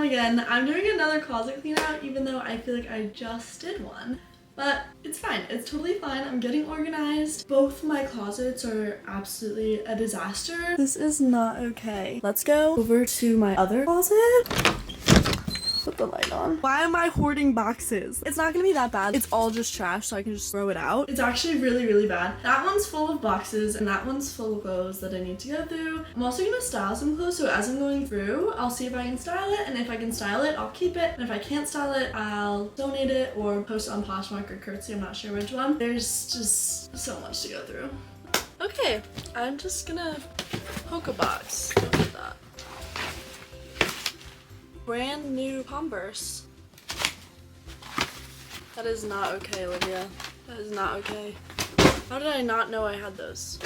time again. I'm doing another closet clean out even though I feel like I just did one. But it's fine. It's totally fine. I'm getting organized. Both my closets are absolutely a disaster. This is not okay. Let's go over to my other closet. Put the light on. Why am I hoarding boxes? It's not gonna be that bad. It's all just trash, so I can just throw it out. It's actually really, really bad. That one's full of boxes and that one's full of clothes that I need to go through. I'm also gonna style some clothes, so as I'm going through, I'll see if I can style it, and if I can style it, I'll keep it, and if I can't style it, I'll donate it or post it on Poshmark or Curtsy. I'm not sure which one. There's just so much to go through. Okay, I'm just gonna poke a box. Look at that. Brand new Converse. That is not okay, Olivia. That is not okay. How did I not know I had those?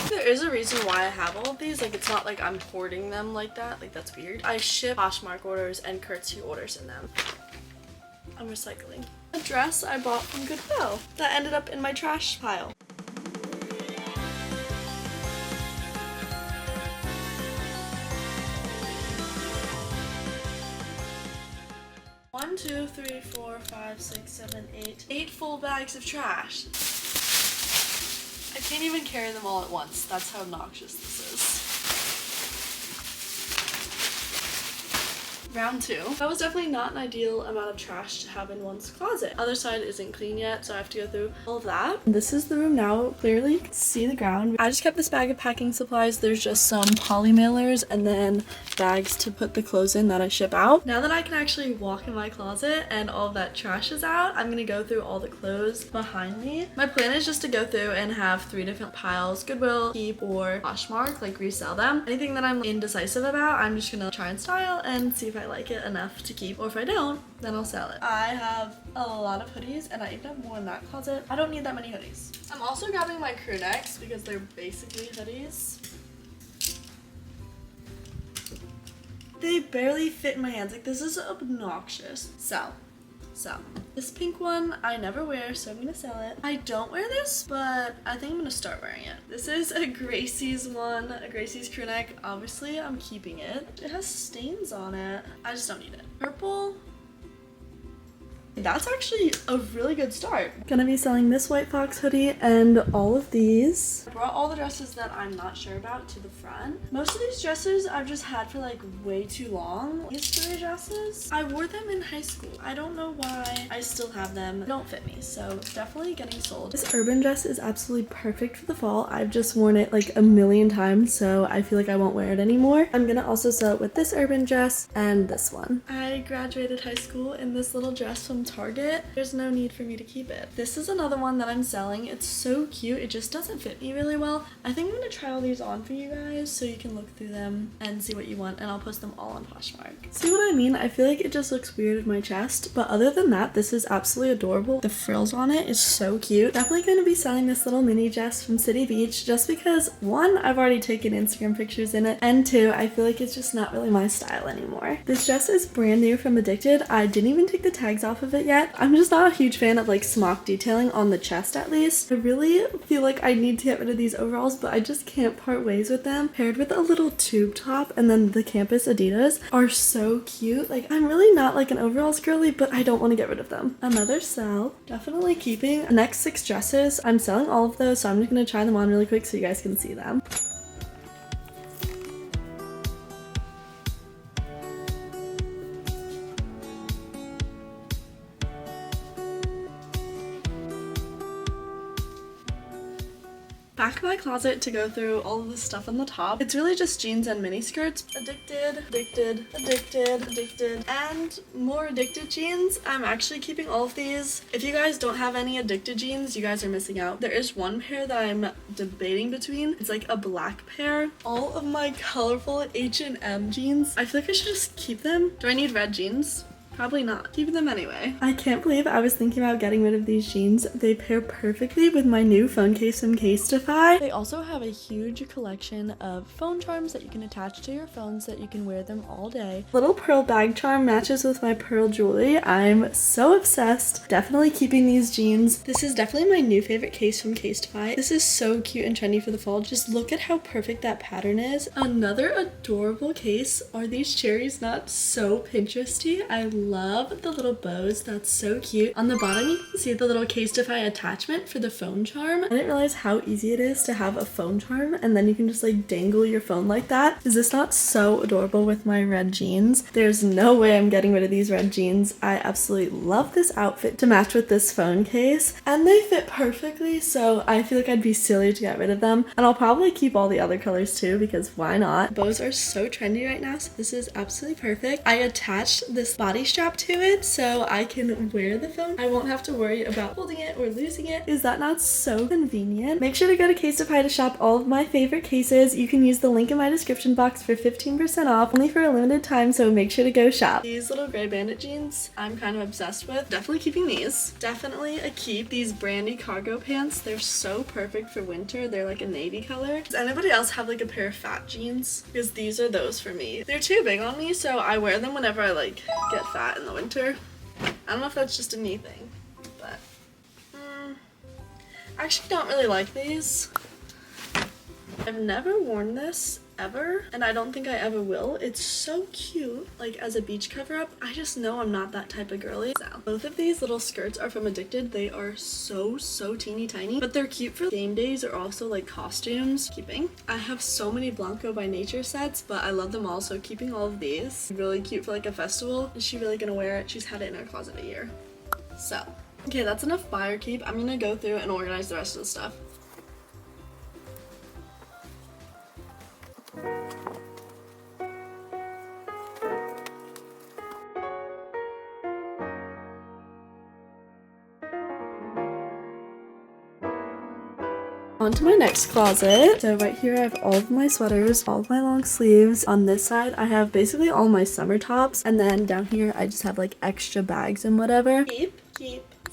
There is a reason why I have all of these. Like, it's not like I'm hoarding them like that. Like, that's weird. I ship Poshmark orders and Curtsy orders in them. I'm recycling. A dress I bought from Goodwill that ended up in my trash pile. One, two, three, four, 5, 6, 7, 8. 8 full bags of trash. I can't even carry them all at once. That's how obnoxious this is. Round 2. That was definitely not an ideal amount of trash to have in one's closet. Other side isn't clean yet, so I have to go through all of that. This is the room now. Clearly you can see the ground. I just kept this bag of packing supplies. There's just some poly mailers and then bags to put the clothes in that I ship out. Now that I can actually walk in my closet and all of that trash is out, I'm gonna go through all the clothes behind me. My plan is just to go through and have 3 different piles: Goodwill, Keep, or Poshmark, like resell them. Anything that I'm indecisive about, I'm just gonna try and style and see if I like it enough to keep, or if I don't, then I'll sell it. I have a lot of hoodies and I even have more in that closet. I don't need that many hoodies. I'm also grabbing my crew necks because they're basically hoodies. They barely fit in my hands. Like, this is obnoxious. So this pink one I never wear, so I'm gonna sell it. I don't wear this, but I think I'm gonna start wearing it. This is a Gracie's one, a Gracie's crew neck. Obviously I'm keeping it. It has stains on it. I just don't need it. Purple. That's actually a really good start. Gonna be selling this white fox hoodie and all of these. I brought all the dresses that I'm not sure about to the front. Most of these dresses I've just had for like way too long. These 3 dresses, I wore them in high school. I don't know why I still have them. They don't fit me, so definitely getting sold. This urban dress is absolutely perfect for the fall. I've just worn it like a million times, so I feel like I won't wear it anymore. I'm gonna also sell it with this urban dress and this one. I graduated high school in this little dress from Target. There's no need for me to keep it. This is another one that I'm selling. It's so cute. It just doesn't fit me really well. I think I'm gonna try all these on for you guys so you can look through them and see what you want, and I'll post them all on Poshmark. See what I mean? I feel like it just looks weird in my chest, but other than that, this is absolutely adorable. The frills on it is so cute. Definitely gonna be selling this little mini dress from City Beach just because 1, I've already taken Instagram pictures in it, and 2, I feel like it's just not really my style anymore. This dress is brand new from Addicted. I didn't even take the tags off of it yet. I'm just not a huge fan of like smock detailing on the chest, at least. I really feel like I need to get rid of these overalls, but I just can't part ways with them. Paired with a little tube top and then the campus Adidas are so cute. Like, I'm really not like an overalls girly, but I don't want to get rid of them. Another sell. Definitely keeping. Next 6 dresses. I'm selling all of those, so I'm just gonna try them on really quick so you guys can see them. Back in my closet to go through all of the stuff on the top. It's really just jeans and mini skirts. Addicted, and more Addicted jeans. I'm actually keeping all of these. If you guys don't have any Addicted jeans, you guys are missing out. There is one pair that I'm debating between. It's like a black pair. All of my colorful H&M jeans, I feel like I should just keep them. Do I need red jeans? Probably not. Keep them anyway. I can't believe I was thinking about getting rid of these jeans. They pair perfectly with my new phone case from Casetify. They also have a huge collection of phone charms that you can attach to your phone so that you can wear them all day. Little pearl bag charm matches with my pearl jewelry. I'm so obsessed. Definitely keeping these jeans. This is definitely my new favorite case from Casetify. This is so cute and trendy for the fall. Just look at how perfect that pattern is. Another adorable case are these cherries nuts. So Pinteresty. I love the little bows. That's so cute. On the bottom you can see the little Casetify attachment for the phone charm. I didn't realize how easy it is to have a phone charm and then you can just like dangle your phone like that. Is this not so adorable with my red jeans? There's no way I'm getting rid of these red jeans. I absolutely love this outfit to match with this phone case and they fit perfectly, so I feel like I'd be silly to get rid of them, and I'll probably keep all the other colors too because why not? Bows are so trendy right now, so this is absolutely perfect. I attached this body strap to it so I can wear the phone. I won't have to worry about holding it or losing it. Is that not so convenient? Make sure to go to Casetify to shop all of my favorite cases. You can use the link in my description box for 15% off, only for a limited time, so make sure to go shop. These little gray bandit jeans I'm kind of obsessed with. Definitely keeping these. Definitely a keep. These brandy cargo pants, they're so perfect for winter. They're like a navy color. Does anybody else have like a pair of fat jeans? Because these are those for me. They're too big on me, so I wear them whenever I like get fat in the winter. I don't know if that's just a me thing, but I actually don't really like these. I've never worn this ever, and I don't think I ever will. It's so cute, like as a beach cover up. I just know I'm not that type of girly. So both of these little skirts are from Addicted. They are so teeny tiny, but they're cute for game days or also like costumes. Keeping. I have so many Blanco by Nature sets, but I love them all, so keeping all of these. Really cute for like a festival. Is she really gonna wear it? She's had it in her closet a year. So okay, that's enough buy or keep. I'm gonna go through and organize the rest of the stuff. On to my next closet. So right here I have all of my sweaters, all of my long sleeves. On this side I have basically all my summer tops, and then down here I just have like extra bags and whatever. Keep,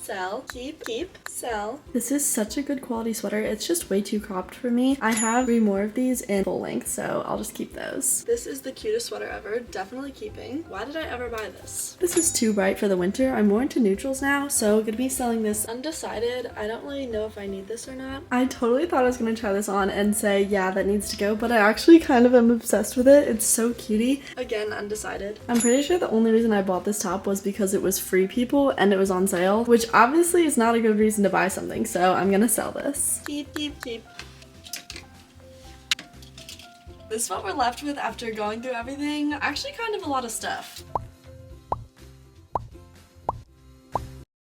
sell, keep, sell. This is such a good quality sweater. It's just way too cropped for me. I have 3 more of these in full length, so I'll just keep those. This is the cutest sweater ever. Definitely keeping. Why did I ever buy this? This is too bright for the winter. I'm more into neutrals now, so gonna be selling this undecided. I don't really know if I need this or not. I totally thought I was gonna try this on and say, yeah, that needs to go, but I actually kind of am obsessed with it. It's so cutie. Again, undecided. I'm pretty sure the only reason I bought this top was because it was Free People and it was on sale, which obviously is not a good reason to buy something, so I'm gonna sell this. Keep. This is what we're left with after going through everything. Actually kind of a lot of stuff.